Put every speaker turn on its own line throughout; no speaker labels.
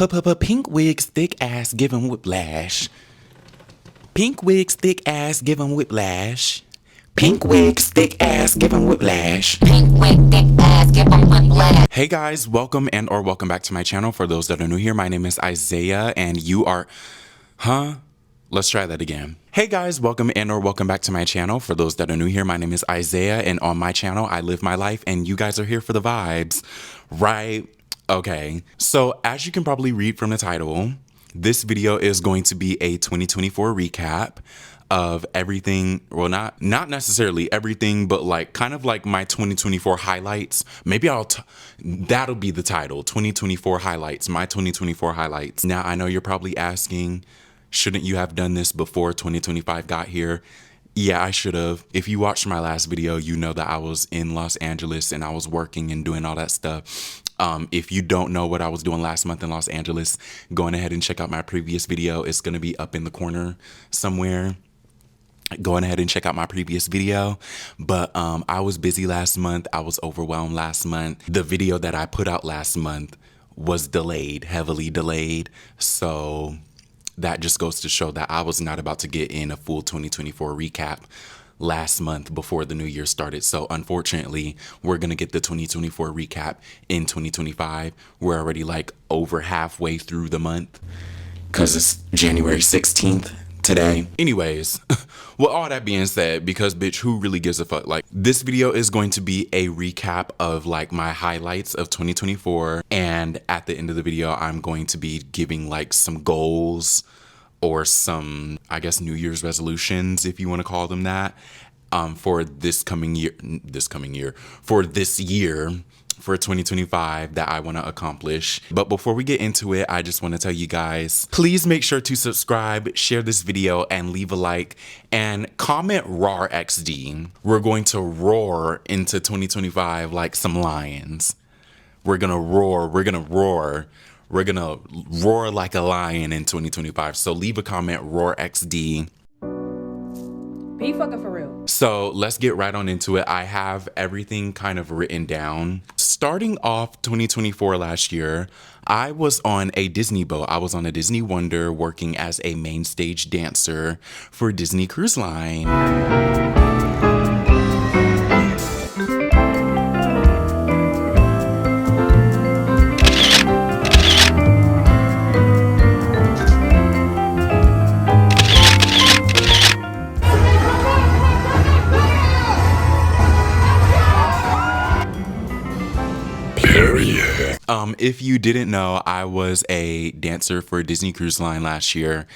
Pink wigs, thick ass, giving whiplash. Pink wigs, thick ass, giving whiplash. Pink wigs, thick ass, giving whiplash.
Pink wig, thick ass, giving whiplash.
Hey guys, welcome back to my channel. For those that are new here, my name is Isaiah and you are... Let's try that again. Hey guys, welcome back to my channel. For those that are new here, my name is Isaiah and on my channel, I live my life and you guys are here for the vibes, right? Okay, so as you can probably read from the title, this video is going to be a 2024 recap of everything. Well, not necessarily everything, but like kind of like my 2024 highlights. Maybe that'll be the title, 2024 highlights, my 2024 highlights. Now, I know you're probably asking, shouldn't you have done this before 2025 got here? Yeah, I should have. If you watched my last video, you know that I was in Los Angeles and I was working and doing all that stuff. If you don't know what I was doing last month in Los Angeles, go ahead and check out my previous video. It's going to be up in the corner somewhere. Go ahead and check out my previous video. But I was busy last month. I was overwhelmed last month. The video that I put out last month was delayed, heavily delayed. So that just goes to show that I was not about to get in a full 2024 recap last month before the new year started. So unfortunately, we're going to get the 2024 recap in 2025. We're already like over halfway through the month because it's January 16th today. Anyways, with all that being said, because bitch, who really gives a fuck? Like, this video is going to be a recap of like my highlights of 2024. And at the end of the video, I'm going to be giving like some goals or some, I guess, New Year's resolutions, if you want to call them that, for this year, for 2025 that I want to accomplish. But before we get into it, I just want to tell you guys, please make sure to subscribe, share this video, and leave a like, and comment RAR XD. We're going to roar into 2025 like some lions. We're gonna roar. We're gonna roar like a lion in 2025. So leave a comment, RAR XD.
Be fucking for real.
So let's get right on into it. I have everything kind of written down. Starting off 2024 last year, I was on a Disney boat. I was on a Disney Wonder working as a main stage dancer for Disney Cruise Line. If you didn't know, I was a dancer for Disney Cruise Line last year.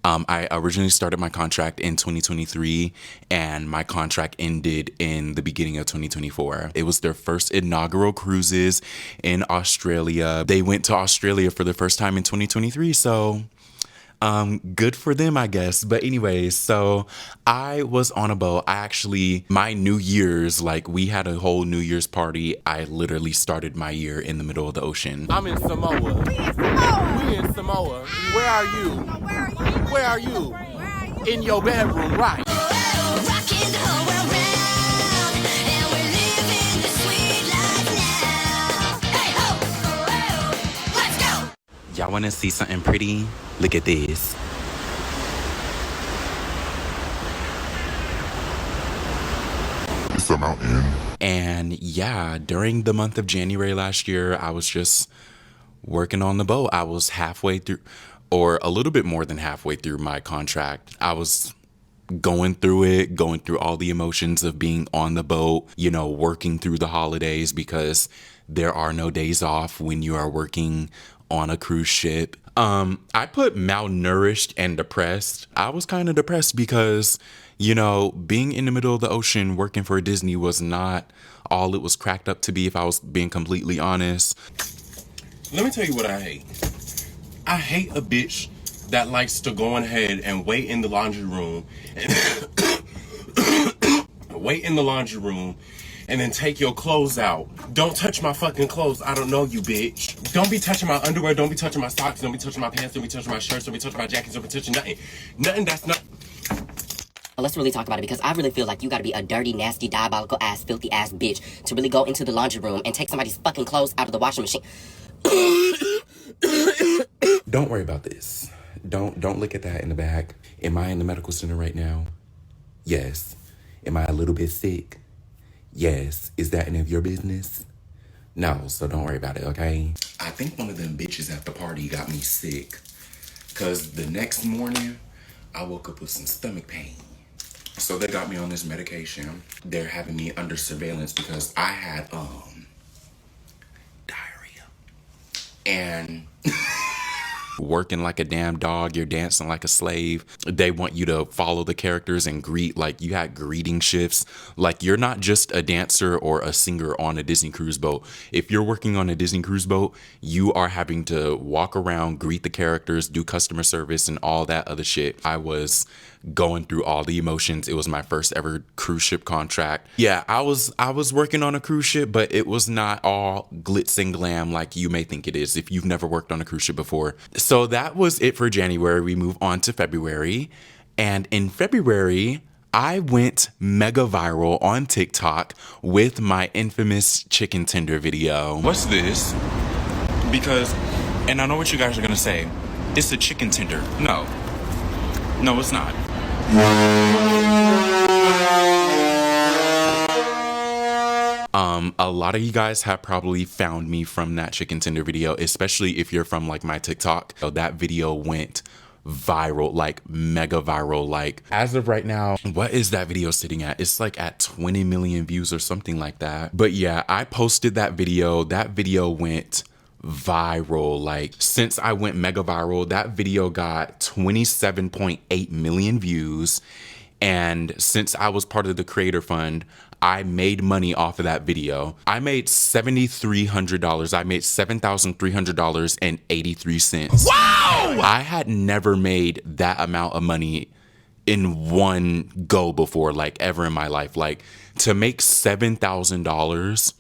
I originally started my contract in 2023 and my contract ended in the beginning of 2024. It was their first inaugural cruises in Australia. They went to Australia for the first time in 2023. So good for them, I guess. But anyways, so I was on a boat. My New Year's, like we had a whole New Year's party. I literally started my year in the middle of the ocean.
I'm in Samoa. We in Samoa. Where are you? Where are you? In your bedroom, right?
Y'all want to see something pretty? Look at this.
It's a mountain.
And yeah, during the month of January last year, I was just working on the boat. I was halfway through, or a little bit more than halfway through my contract. I was going through all the emotions of being on the boat, you know, working through the holidays because there are no days off when you are working on a cruise ship. I put malnourished and depressed. I was kind of depressed because, you know, being in the middle of the ocean working for Disney was not all it was cracked up to be, if I was being completely honest.
Let me tell you what I hate. I hate a bitch that likes to go ahead and wait in the laundry room and then take your clothes out. Don't touch my fucking clothes. I don't know you, bitch. Don't be touching my underwear. Don't be touching my socks. Don't be touching my pants. Don't be touching my shirts. Don't be touching my jackets. Don't be touching nothing. Nothing that's not...
Let's really talk about it, because I really feel like you gotta be a dirty, nasty, diabolical ass, filthy ass bitch to really go into the laundry room and take somebody's fucking clothes out of the washing machine.
Don't worry about this. Don't look at that in the back. Am I in the medical center right now? Yes. Am I a little bit sick? Yes. Is that any of your business? No, so don't worry about it, okay? I think one of them bitches at the party got me sick. Cause the next morning, I woke up with some stomach pain. So they got me on this medication. They're having me under surveillance because I had diarrhea. And working like a damn dog, you're dancing like a slave. They want you to follow the characters and greet, like you had greeting shifts. Like you're not just a dancer or a singer on a Disney cruise boat. If you're working on a Disney cruise boat, you are having to walk around, greet the characters, do customer service and all that other shit. I was going through all the emotions. It was my first ever cruise ship contract. Yeah, I was working on a cruise ship, but it was not all glitz and glam like you may think it is if you've never worked on a cruise ship before. So that was it for January. We move on to February. And in February, I went mega viral on TikTok with my infamous chicken tender video. What's this? Because, and I know what you guys are gonna say, it's a chicken tender. No, it's not. A lot of you guys have probably found me from that chicken tender video, especially if you're from like my TikTok. So that video went viral, like mega viral. Like as of right now, what is that video sitting at? It's like at 20 million views or something like that. But yeah, I posted that video. That video went viral. Like since I went mega viral, that video got 27.8 million views. And since I was part of the creator fund, I made money off of that video. I made $7,300. I made $7,300.83. Wow! I had never made that amount of money in one go before, like ever in my life. Like to make $7,000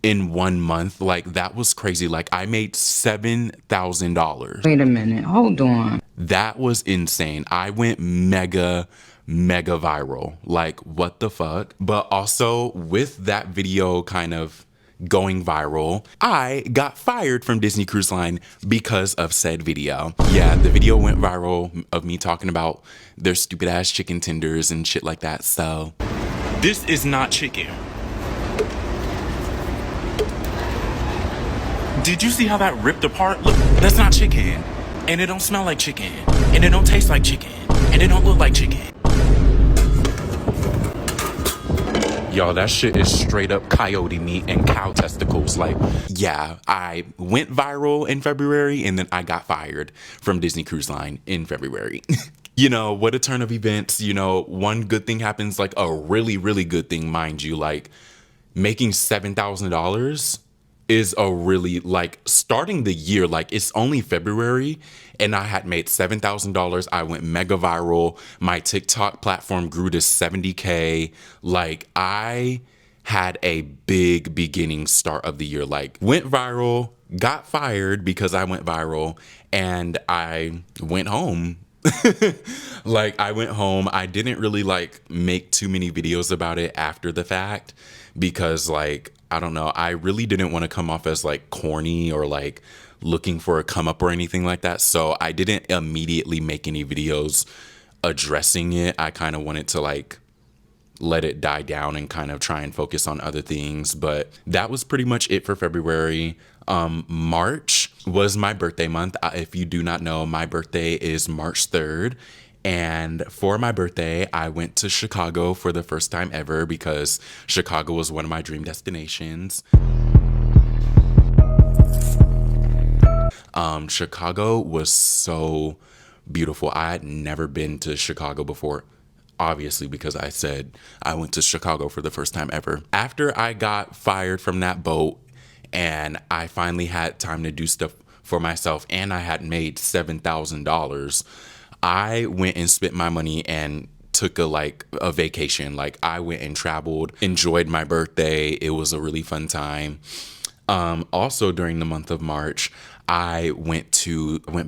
in 1 month, like that was crazy. Like I made $7,000.
Wait a minute, hold on.
That was insane. I went mega viral. Like what the fuck? But also with that video kind of going viral, I got fired from Disney Cruise Line because of said video. Yeah, the video went viral of me talking about their stupid ass chicken tenders and shit like that. So this is not chicken. Did you see how that ripped apart? Look, that's not chicken. And it don't smell like chicken. And it don't taste like chicken. And it don't look like chicken. Y'all, that shit is straight up coyote meat and cow testicles. Like, yeah, I went viral in February and then I got fired from Disney Cruise Line in February. You know, what a turn of events. You know, one good thing happens, like a really, really good thing, mind you. Like making $7,000 is a really, like, starting the year, like it's only February and I had made $7,000. I went mega viral. My TikTok platform grew to 70K. Like I had a big beginning start of the year. Like went viral, got fired because I went viral, and I went home. Like I went home. I didn't really like make too many videos about it after the fact because like, I don't know, I really didn't want to come off as like corny or like looking for a come up or anything like that. So I didn't immediately make any videos addressing it. I kind of wanted to like let it die down and kind of try and focus on other things. But that was pretty much it for February. March was my birthday month. If you do not know, my birthday is March 3rd. And for my birthday, I went to Chicago for the first time ever because Chicago was one of my dream destinations. Chicago was so beautiful. I had never been to Chicago before, obviously, because I said I went to Chicago for the first time ever. After I got fired from that boat and I finally had time to do stuff for myself and I had made $7,000, I went and spent my money and took a vacation. Like I went and traveled, enjoyed my birthday. It was a really fun time. Also during the month of March, I went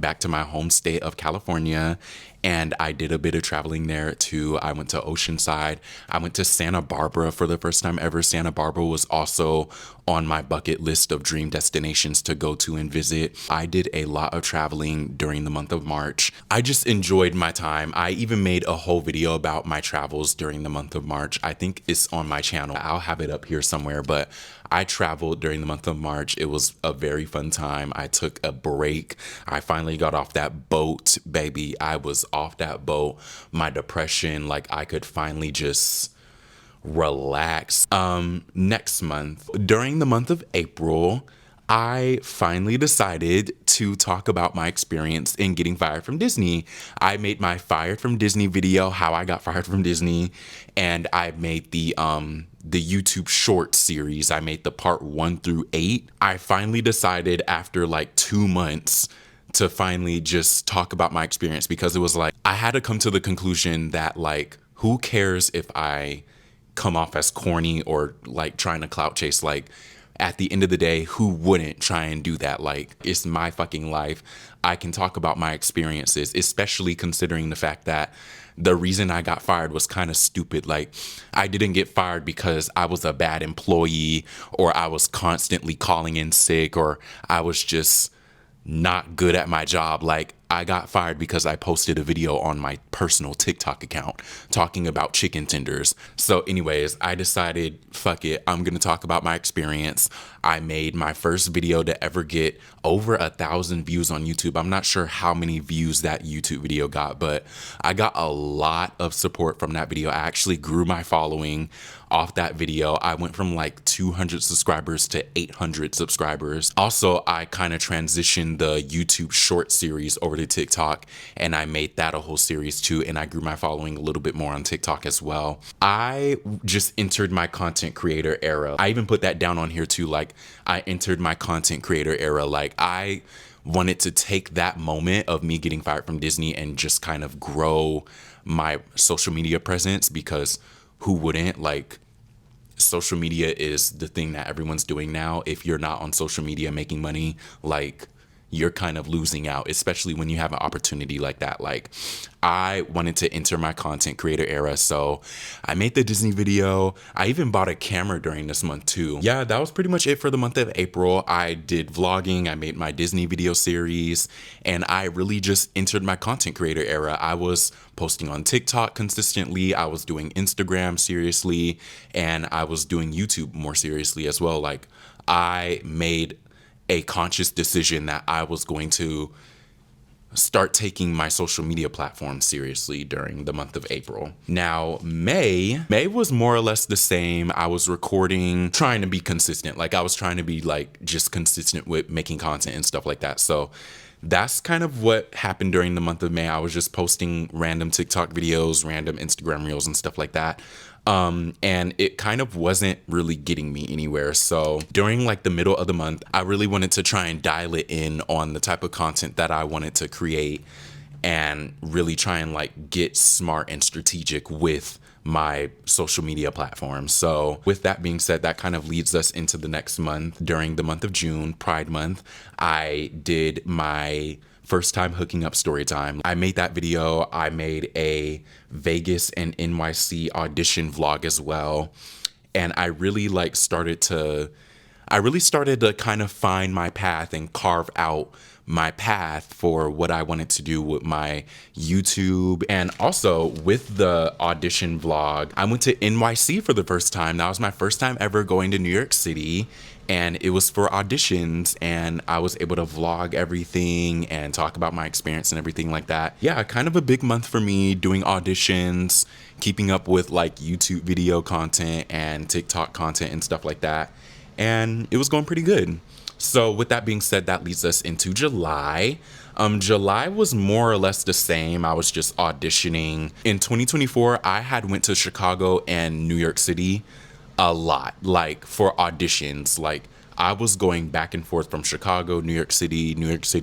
back to my home state of California, and I did a bit of traveling there too. I went to Oceanside. I went to Santa Barbara for the first time ever. Santa Barbara was also on my bucket list of dream destinations to go to and visit. I did a lot of traveling during the month of March. I just enjoyed my time. I even made a whole video about my travels during the month of March. I think it's on my channel. I'll have it up here somewhere, but I traveled during the month of March. It was a very fun time. I took a break. I finally got off that boat, baby. I was off that boat. My depression, like I could finally just relax. Next month, during the month of April, I finally decided to talk about my experience in getting fired from Disney. I made my fired from Disney video, how I got fired from Disney, and I made the YouTube short series. I made the part 1 through 8. I finally decided after like 2 months to finally just talk about my experience, because it was like I had to come to the conclusion that like, who cares if I come off as corny or like trying to clout chase? Like, at the end of the day, who wouldn't try and do that? Like, it's my fucking life. I can talk about my experiences, especially considering the fact that the reason I got fired was kind of stupid. Like, I didn't get fired because I was a bad employee, or I was constantly calling in sick, or I was just not good at my job. Like, I got fired because I posted a video on my personal TikTok account talking about chicken tenders. So anyways, I decided, fuck it, I'm gonna talk about my experience. I made my first video to ever get over 1,000 views on YouTube. I'm not sure how many views that YouTube video got, but I got a lot of support from that video. I actually grew my following off that video. I went from like 200 subscribers to 800 subscribers. Also, I kind of transitioned the YouTube short series over to TikTok, and I made that a whole series too, and I grew my following a little bit more on TikTok as well. I just entered my content creator era. I even put that down on here too. Like, I entered my content creator era. Like, I wanted to take that moment of me getting fired from Disney and just kind of grow my social media presence, because who wouldn't? Like, social media is the thing that everyone's doing now. If you're not on social media making money, like, you're kind of losing out, especially when you have an opportunity like that. Like, I wanted to enter my content creator era, so I made the Disney video. I even bought a camera during this month too. Yeah, that was pretty much it for the month of April. I did vlogging, I made my Disney video series, and I really just entered my content creator era. I was posting on TikTok consistently, I was doing Instagram seriously, and I was doing YouTube more seriously as well. Like, I made a conscious decision that I was going to start taking my social media platform seriously during the month of April. Now, May was more or less the same. I was recording, trying to be consistent. Like, I was trying to be like just consistent with making content and stuff like that. So that's kind of what happened during the month of May. I was just posting random TikTok videos, random Instagram reels and stuff like that. And it kind of wasn't really getting me anywhere. So during like the middle of the month, I really wanted to try and dial it in on the type of content that I wanted to create, and really try and like get smart and strategic with my social media platform. So with that being said, that kind of leads us into the next month. During the month of June, Pride Month, I did my first time hooking up story time. I made that video. I made a Vegas and NYC audition vlog as well. And I really started to kind of find my path and carve out my path for what I wanted to do with my YouTube. And also with the audition vlog, I went to NYC for the first time. That was my first time ever going to New York City, and it was for auditions, and I was able to vlog everything and talk about my experience and everything like that. Yeah, kind of a big month for me, doing auditions, keeping up with like YouTube video content and TikTok content and stuff like that. And it was going pretty good. So with that being said, that leads us into July. July was more or less the same. I was just auditioning. In 2024, I had went to Chicago and New York City a lot, like for auditions. Like, I was going back and forth from Chicago, New York City,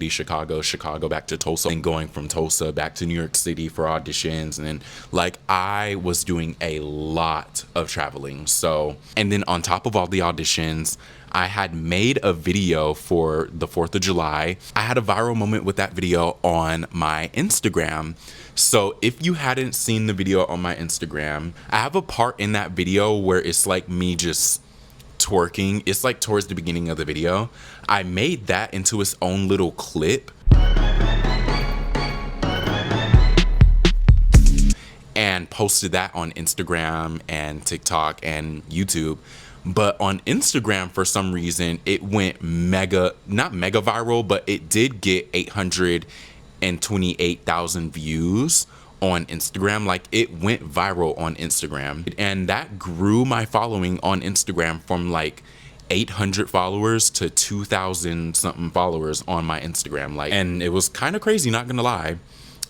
Chicago, Chicago back to Tulsa, and going from Tulsa back to New York City for auditions. And then like I was doing a lot of traveling. So, and then on top of all the auditions, I had made a video for the 4th of July. I had a viral moment with that video on my Instagram. So if you hadn't seen the video on my Instagram, I have a part in that video where it's like me just twerking. It's like towards the beginning of the video. I made that into its own little clip. And posted that on Instagram and TikTok and YouTube. But on Instagram, for some reason, it went not mega viral, but it did get 828,000 views on Instagram. Like it went viral on Instagram. And that grew my following on Instagram from like 800 followers to 2,000 something followers on my Instagram. Like, and it was kind of crazy, not gonna lie.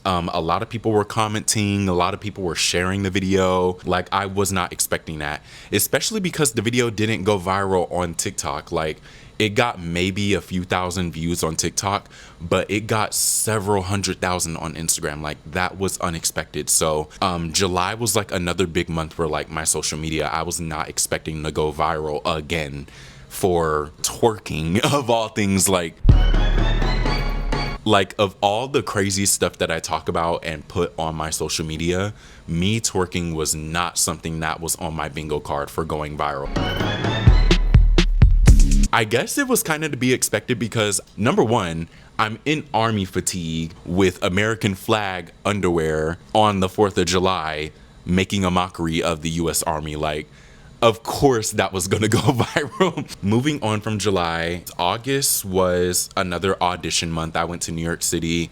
A lot of people were commenting, a lot of people were sharing the video. Like I was not expecting that, especially because the video didn't go viral on TikTok. Like it got maybe a few thousand views on TikTok, but it got several 100,000 on Instagram. Like that was unexpected. So July was like another big month for like my social media. I was not expecting to go viral again for twerking of all things. Like of all the crazy stuff that I talk about and put on my social media, me twerking was not something that was on my bingo card for going viral. I guess it was kind of to be expected because number one, I'm in army fatigue with American flag underwear on the 4th of July, making a mockery of the US Army. Like, of course that was gonna go viral. Moving on from July, August was another audition month. I went to New York City,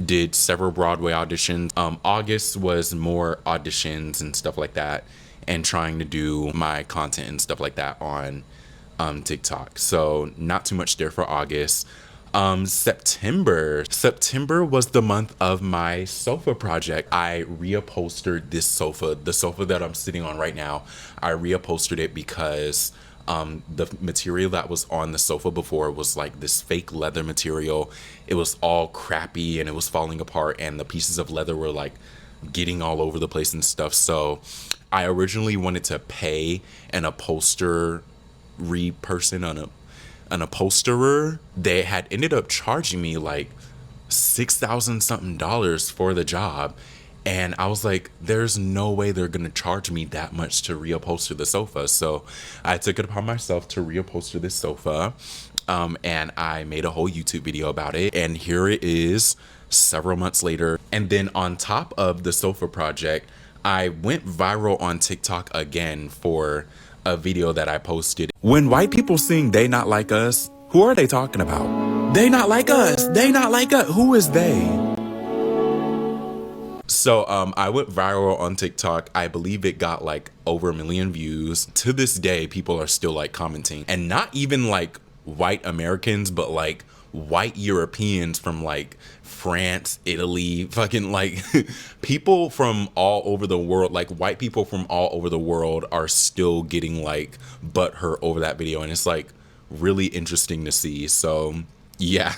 did several Broadway auditions. August was more auditions and stuff like that, and trying to do my content and stuff like that on TikTok. So not too much there for August. September was the month of my sofa project. I reupholstered this sofa, the sofa that I'm sitting on right now. I reupholstered it because the material that was on the sofa before was like this fake leather material. It was all crappy and it was falling apart, and the pieces of leather were like getting all over the place and stuff. So I originally wanted to pay an upholsterer an upholsterer. They had ended up charging me like $6,000 something for the job, and I was like, there's no way they're gonna charge me that much to reupholster the sofa. So I took it upon myself to reupholster this sofa, and I made a whole YouTube video about it, and here it is several months later. And then on top of the sofa project, I went viral on TikTok again for a video that I posted. When white people sing "They Not Like Us," who are they talking about? They not like us. They not like us. Who is they? So I went viral on TikTok. I believe it got like over 1 million views. To this day, people are still like commenting, and not even like white Americans, but like white Europeans from like France, Italy, fucking like people from all over the world. Like white people from all over the world are still getting like butthurt over that video, and it's like really interesting to see. So yeah.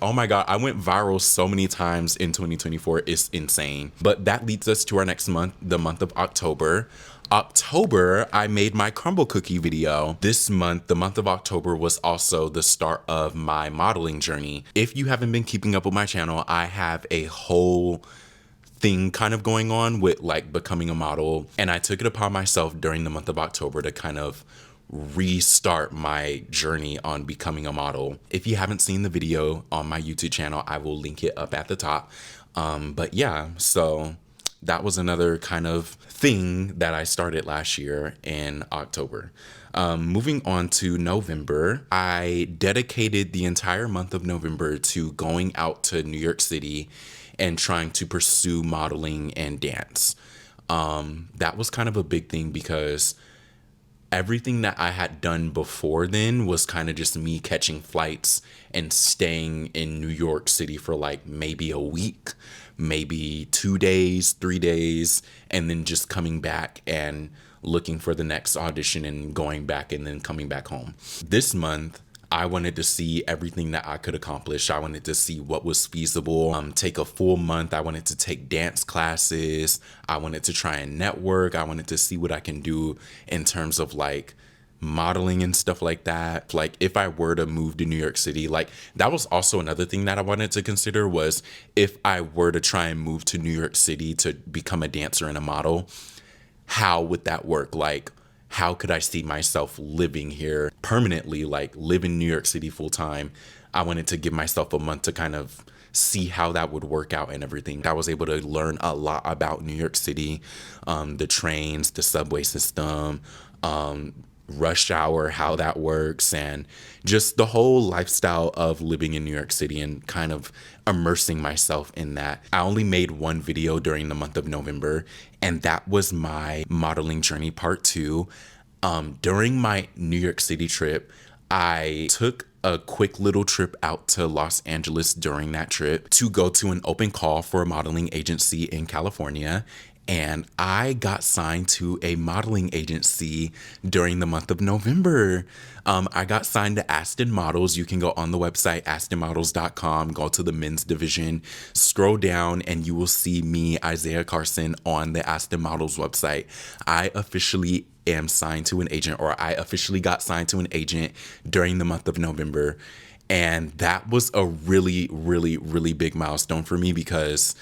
Oh my god, I went viral so many times in 2024. It's insane. But that leads us to our next month, the month of October. I made my crumble cookie video. This month, the month of October, was also the start of my modeling journey. If you haven't been keeping up with my channel, I have a whole thing kind of going on with like becoming a model, and I took it upon myself during the month of October to kind of restart my journey on becoming a model. If you haven't seen the video on my YouTube channel, I will link it up at the top. But yeah, so that was another kind of thing that I started last year in October. Moving on to November, I dedicated the entire month of November to going out to New York City and trying to pursue modeling and dance. That was kind of a big thing because everything that I had done before then was kind of just me catching flights and staying in New York City for like maybe a week, maybe 2 days, 3 days, and then just coming back and looking for the next audition and going back and then coming back home. This month, I wanted to see everything that I could accomplish. I wanted to see what was feasible. Take a full month. I wanted to take dance classes. I wanted to try and network. I wanted to see what I can do in terms of like modeling and stuff like that. Like if I were to move to New York City, like that was also another thing that I wanted to consider, was if I were to try and move to New York City to become a dancer and a model, how would that work? Like, how could I see myself living here permanently, like live in New York City full time? I wanted to give myself a month to kind of see how that would work out and everything. I was able to learn a lot about New York City, the trains, the subway system, rush hour, how that works, and just the whole lifestyle of living in New York City and kind of immersing myself in that. I only made one video during the month of November, and that was my modeling journey part 2. During my New York City trip, I took a quick little trip out to Los Angeles during that trip to go to an open call for a modeling agency in California. And I got signed to a modeling agency during the month of November. I got signed to Aston Models. You can go on the website, astonmodels.com, go to the men's division, scroll down, and you will see me, Isaiah Carson, on the Aston Models website. I officially am signed to an agent, or I officially got signed to an agent during the month of November. And that was a really, really, really big milestone for me, because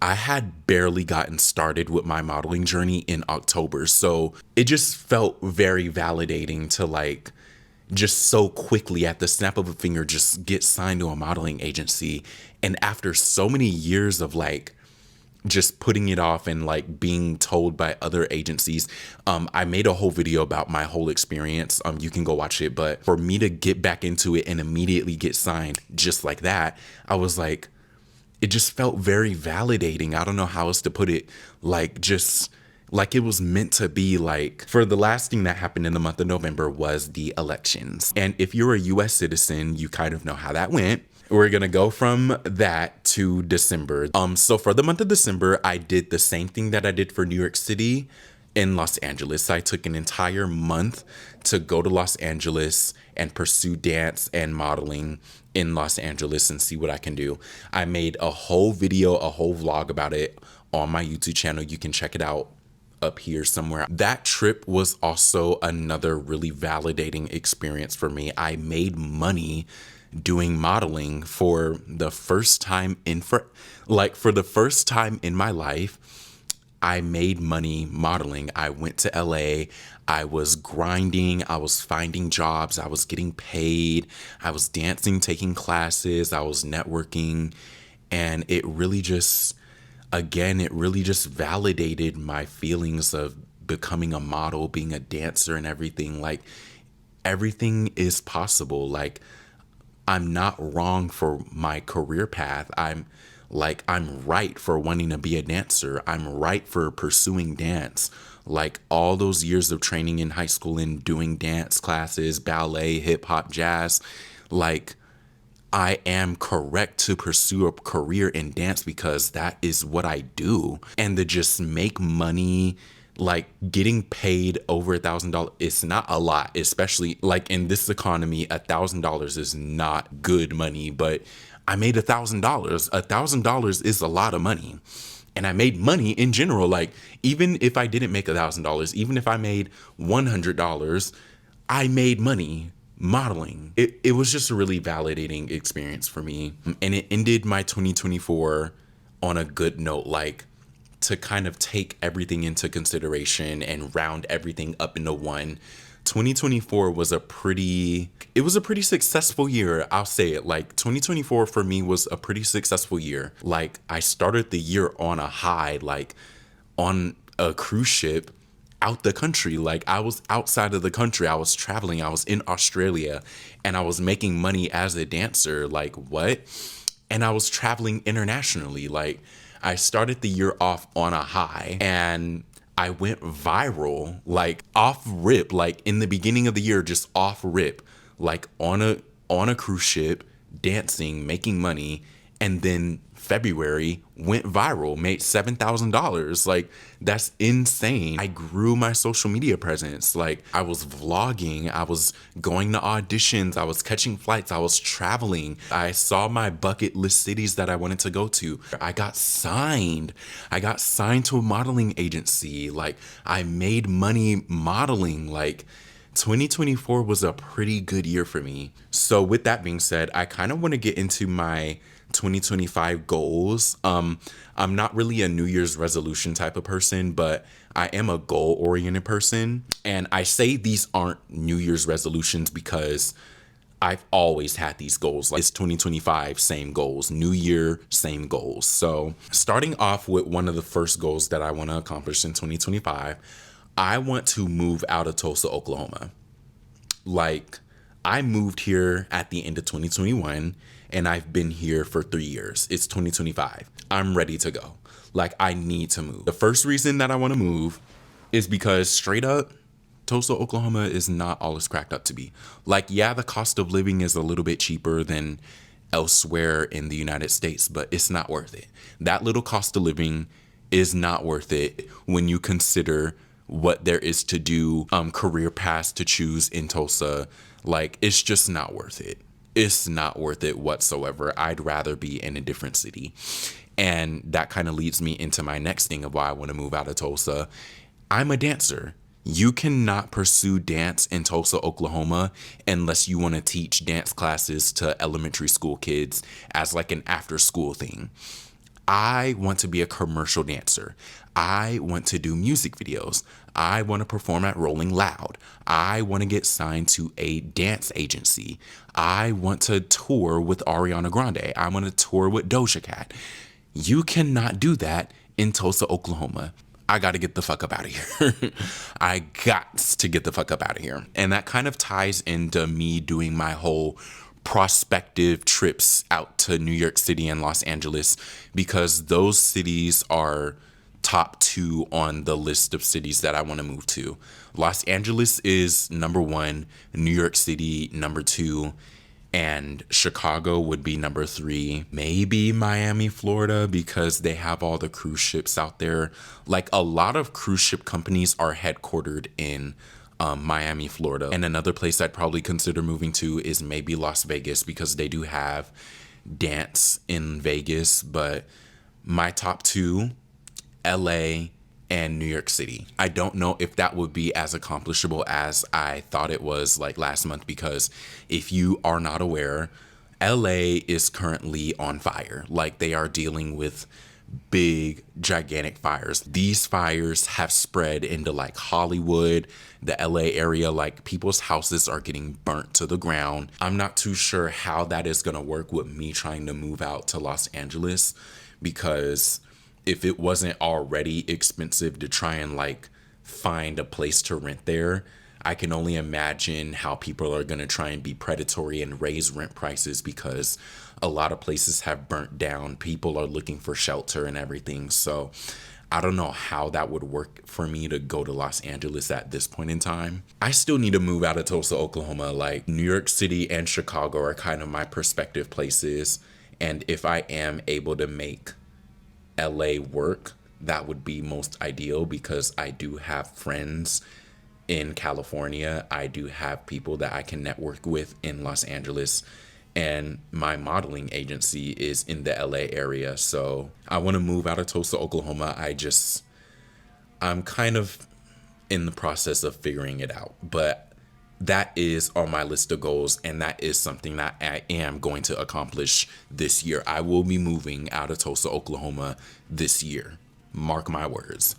I had barely gotten started with my modeling journey in October. So it just felt very validating to like just so quickly at the snap of a finger just get signed to a modeling agency. And after so many years of like just putting it off and like being told by other agencies, I made a whole video about my whole experience. You can go watch it. But for me to get back into it and immediately get signed just like that, I was like, it just felt very validating. I don't know how else to put it. Like, just like it was meant to be. Like, for the last thing that happened in the month of November was the elections. And if you're a US citizen, you kind of know how that went. We're gonna go from that to December. So for the month of December, I did the same thing that I did for New York City in Los Angeles. I took an entire month to go to Los Angeles and pursue dance and modeling in Los Angeles and see what I can do. I made a whole video, a whole vlog about it on my YouTube channel. You can check it out up here somewhere. That trip was also another really validating experience for me. I made money doing modeling for the first time for the first time in my life. I made money modeling. I went to LA. I was grinding. I was finding jobs. I was getting paid. I was dancing, taking classes. I was networking. And it really just validated my feelings of becoming a model, being a dancer and everything. Like, everything is possible. Like, I'm not wrong for my career path. I'm right for wanting to be a dancer. I'm right for pursuing dance. Like, all those years of training in high school and doing dance classes, ballet, hip hop, jazz, like, I am correct to pursue a career in dance because that is what I do. And to just make money, like getting paid over $1,000, it's not a lot, especially like in this economy. $1,000 is not good money, but I made $1,000. $1,000 is a lot of money. And I made money in general. Like, even if I didn't make $1,000, even if I made $100, I made money modeling. It was just a really validating experience for me. And it ended my 2024 on a good note, like, to kind of take everything into consideration and round everything up into one. 2024 was a pretty successful year. I'll say it. Like, 2024 for me was a pretty successful year. Like, I started the year on a high, like on a cruise ship out the country. Like, I was outside of the country. I was traveling. I was in Australia and I was making money as a dancer. Like, what? And I was traveling internationally. Like, I started the year off on a high and I went viral, like off rip, like in the beginning of the year, just off rip, like on a cruise ship, dancing, making money, and then February went viral, made $7,000. Like, that's insane. I grew my social media presence. Like, I was vlogging, I was going to auditions, I was catching flights, I was traveling. I saw my bucket list cities that I wanted to go to. I got signed to a modeling agency. Like, I made money modeling. Like, 2024 was a pretty good year for me. So with that being said, I kind of want to get into my 2025 goals. I'm not really a New Year's resolution type of person, but I am a goal oriented person. And I say these aren't New Year's resolutions because I've always had these goals. Like, it's 2025, same goals. New year, same goals. So starting off with one of the first goals that I want to accomplish in 2025, I want to move out of Tulsa, Oklahoma. Like, I moved here at the end of 2021 and I've been here for 3 years. It's 2025. I'm ready to go. Like, I need to move. The first reason that I want to move is because straight up, Tulsa, Oklahoma is not all it's cracked up to be. Like, yeah, the cost of living is a little bit cheaper than elsewhere in the United States, but it's not worth it. That little cost of living is not worth it when you consider what there is to do, career paths to choose in Tulsa. Like, it's just not worth it. It's not worth it whatsoever. I'd rather be in a different city. And that kind of leads me into my next thing of why I want to move out of Tulsa. I'm a dancer. You cannot pursue dance in Tulsa, Oklahoma, unless you want to teach dance classes to elementary school kids as like an after school thing. I want to be a commercial dancer. I want to do music videos. I want to perform at Rolling Loud. I want to get signed to a dance agency. I want to tour with Ariana Grande. I want to tour with Doja Cat. You cannot do that in Tulsa, Oklahoma. I got to get the fuck up out of here. I got to get the fuck up out of here. And that kind of ties into me doing my whole prospective trips out to New York City and Los Angeles, because those cities are top 2 on the list of cities that I want to move to. Los Angeles is number 1, New York City number 2, and Chicago would be number 3. Maybe Miami, Florida, because they have all the cruise ships out there. Like, a lot of cruise ship companies are headquartered in Miami, Florida. And another place I'd probably consider moving to is maybe Las Vegas, because they do have dance in Vegas. But my top 2, LA and New York City. I don't know if that would be as accomplishable as I thought it was like last month, because if you are not aware, LA is currently on fire. Like, they are dealing with big, gigantic fires. These fires have spread into like Hollywood, the LA area. Like, people's houses are getting burnt to the ground. I'm not too sure how that is going to work with me trying to move out to Los Angeles, because if it wasn't already expensive to try and like find a place to rent there, I can only imagine how people are going to try and be predatory and raise rent prices, because a lot of places have burnt down. People are looking for shelter and everything. So I don't know how that would work for me to go to Los Angeles at this point in time. I still need to move out of Tulsa, Oklahoma. Like, New York City and Chicago are kind of my prospective places. And if I am able to make LA work, that would be most ideal, because I do have friends in California. I do have people that I can network with in Los Angeles, and my modeling agency is in the LA area. So I want to move out of Tulsa, Oklahoma. I'm kind of in the process of figuring it out, but that is on my list of goals, and that is something that I am going to accomplish this year. I will be moving out of Tulsa, Oklahoma this year. Mark my words.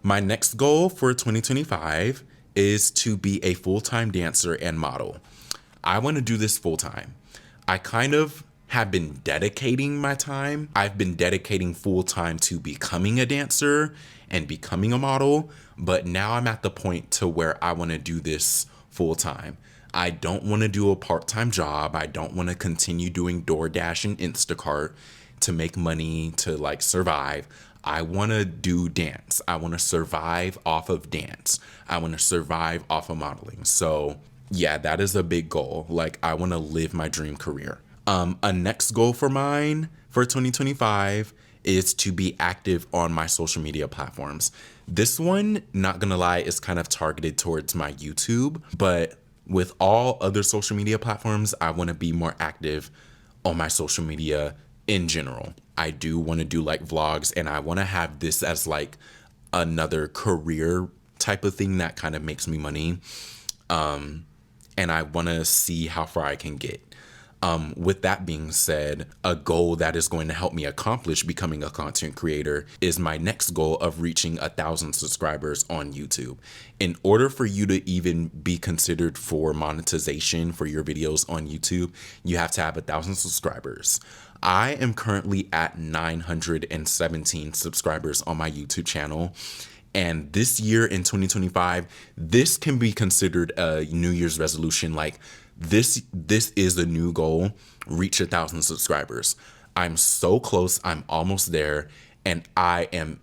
My next goal for 2025 is to be a full-time dancer and model. I want to do this full-time. I kind of have been dedicating my time. I've been dedicating full-time to becoming a dancer and becoming a model, but now I'm at the point to where I want to do this full-time. I don't want to do a part-time job. I don't want to continue doing DoorDash and Instacart to make money to like survive. I want to do dance. I want to survive off of dance. I want to survive off of modeling. So yeah, that is a big goal. Like, I want to live my dream career. A next goal for mine for 2025 is to be active on my social media platforms. This one, not gonna lie, is kind of targeted towards my YouTube, but with all other social media platforms, I want to be more active on my social media in general. I do want to do like vlogs, and I want to have this as like another career type of thing that kind of makes me money. And I want to see how far I can get. With that being said, a goal that is going to help me accomplish becoming a content creator is my next goal of reaching 1,000 subscribers on YouTube. In order for you to even be considered for monetization for your videos on YouTube, you have to have 1,000 subscribers. I am currently at 917 subscribers on my YouTube channel. And this year in 2025, this can be considered a New Year's resolution. Like this is a new goal, reach 1,000 subscribers. I'm so close. I'm almost there. And I'm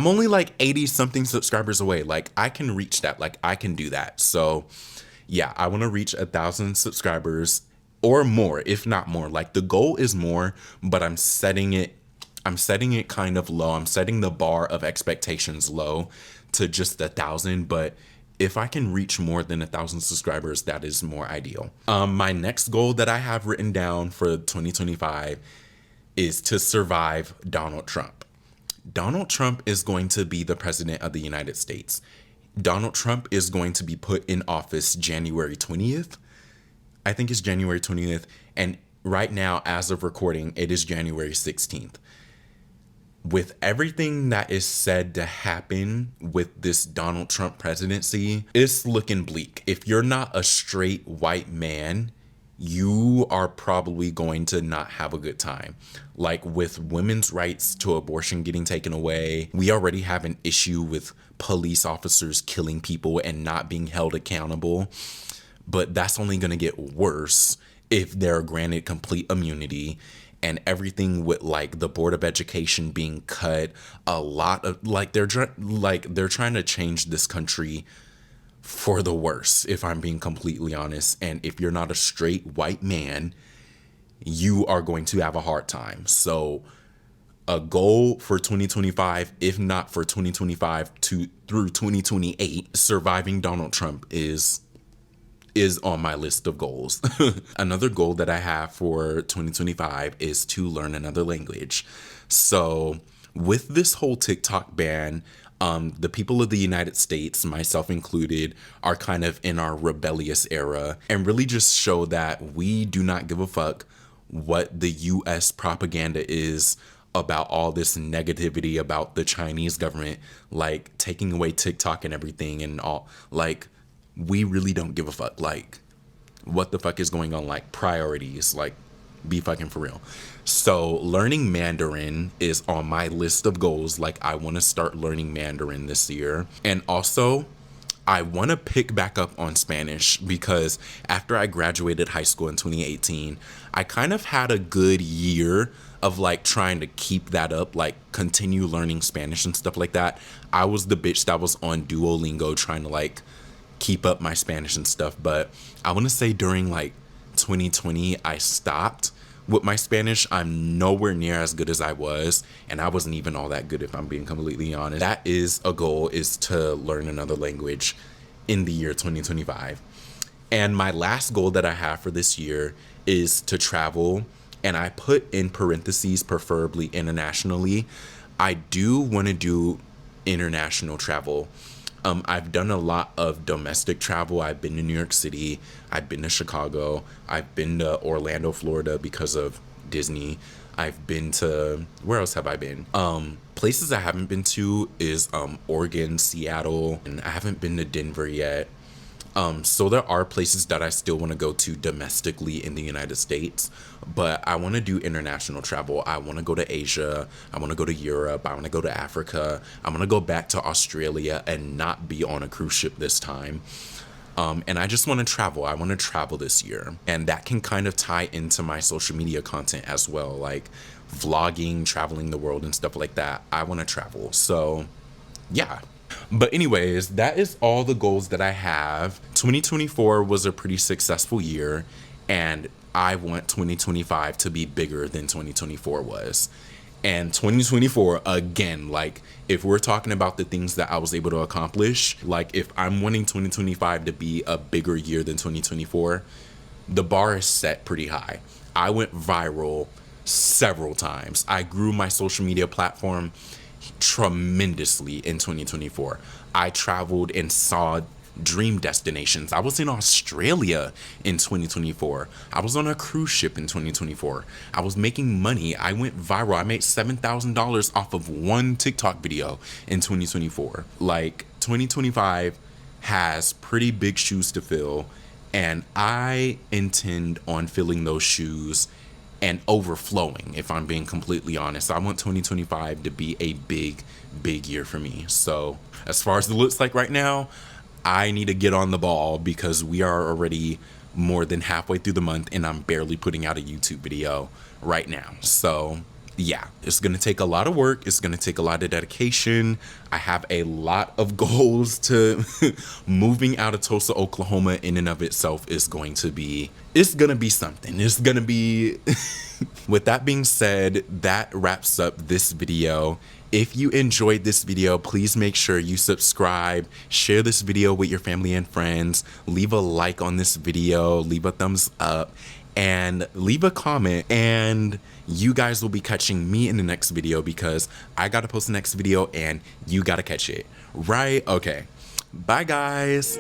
only like 80 something subscribers away. Like I can reach that. Like I can do that. So yeah, I want to reach 1,000 subscribers or more, if not more. Like the goal is more, but I'm setting it kind of low. I'm setting the bar of expectations low to just 1,000, but if I can reach more than 1,000 subscribers, that is more ideal. My next goal that I have written down for 2025 is to survive Donald Trump. Donald Trump is going to be the president of the United States. Donald Trump is going to be put in office January 20th. I think it's January 20th. And right now, as of recording, it is January 16th. With everything that is said to happen with this Donald Trump presidency, it's looking bleak. If you're not a straight white man, you are probably going to not have a good time. Like with women's rights to abortion getting taken away, we already have an issue with police officers killing people and not being held accountable. But that's only going to get worse if they're granted complete immunity. And everything with like the Board of Education being cut, a lot of like they're trying to change this country for the worse, if I'm being completely honest. And if you're not a straight white man, you are going to have a hard time. So a goal for 2025, if not for 2025 through 2028, surviving Donald Trump is on my list of goals. Another goal that I have for 2025 is to learn another language. So with this whole TikTok ban, the people of the United States, myself included, are kind of in our rebellious era and really just show that we do not give a fuck what the US propaganda is about all this negativity about the Chinese government, like taking away TikTok and everything and all. Like, we really don't give a fuck. Like, what the fuck is going on? Like, priorities. Like, be fucking for real. So learning Mandarin is on my list of goals. Like, I want to start learning Mandarin this year. And also, I want to pick back up on Spanish because after I graduated high school in 2018, I kind of had a good year of like trying to keep that up, like continue learning Spanish and stuff like that. I was the bitch that was on Duolingo trying to like keep up my Spanish and stuff. But I want to say during like 2020, I stopped with my Spanish. I'm nowhere near as good as I was, and I wasn't even all that good if I'm being completely honest. That is a goal, is to learn another language in the year 2025. And my last goal that I have for this year is to travel, and I put in parentheses preferably internationally. I do want to do international travel. I've done a lot of domestic travel. I've been to New York City. I've been to Chicago. I've been to Orlando, Florida because of Disney. I've been to, where else have I been? Places I haven't been to is Oregon, Seattle, and I haven't been to Denver yet. So there are places that I still want to go to domestically in the United States, but I want to do international travel. I want to go to Asia. I want to go to Europe. I want to go to Africa. I want to go back to Australia and not be on a cruise ship this time. And I just want to travel. I want to travel this year. And that can kind of tie into my social media content as well, like vlogging, traveling the world and stuff like that. I want to travel. So yeah. But anyways, that is all the goals that I have. 2024 was a pretty successful year, and I want 2025 to be bigger than 2024 was. And 2024, again, like if we're talking about the things that I was able to accomplish, like if I'm wanting 2025 to be a bigger year than 2024, the bar is set pretty high. I went viral several times. I grew my social media platform tremendously in 2024. I traveled and saw dream destinations. I was in Australia in 2024. I was on a cruise ship in 2024. I was making money. I went viral. I made $7,000 off of one TikTok video in 2024. Like 2025 has pretty big shoes to fill, and I intend on filling those shoes and overflowing, if I'm being completely honest. I want 2025 to be a big year for me. So as far as it looks like right now, I need to get on the ball because we are already more than halfway through the month and I'm barely putting out a YouTube video right now. So yeah, it's going to take a lot of work. It's going to take a lot of dedication. I have a lot of goals to moving out of Tulsa, Oklahoma in and of itself is going to be, it's going to be something. It's going to be, with that being said, that wraps up this video. If you enjoyed this video, please make sure you subscribe, share this video with your family and friends, leave a like on this video, leave a thumbs up, and leave a comment, and you guys will be catching me in the next video because I gotta post the next video and you gotta catch it, right? Okay, bye guys.